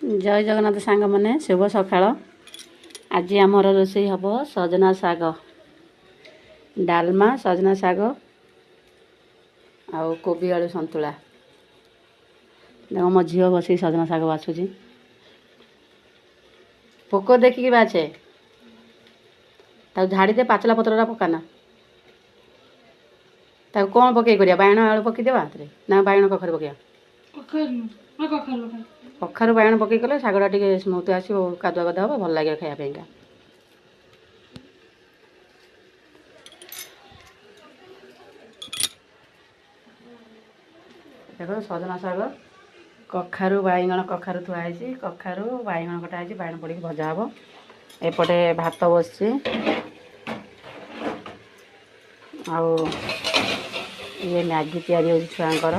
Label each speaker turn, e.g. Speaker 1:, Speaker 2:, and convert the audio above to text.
Speaker 1: जय जगन्नाथ सांग मैंने शुभ सकाळ। आज आमर रोषे हम सजना शाग डालमा सजना शाग आउ कोबी आलू सतुला। देख मो झील बस सजना शाग बाछुची पोक देखिकी बाछे झाड़ी दे पाचला पत्रटा पकाना कौन पकई करिया बायण आलू पकई देवा ना बायण कखर पकया कखारू बायण पकई कले शागटा टे स्मूथ आसो कादुआ कादुआ हम भल लगे खायापा। देख सजना शाग कखारू बाइगण कखारू थुआई कखारू बाइगण कटाई बाइगण पड़ी भजा हम। एपटे भात बस ये मैगी तैयारी हो छुआंकर।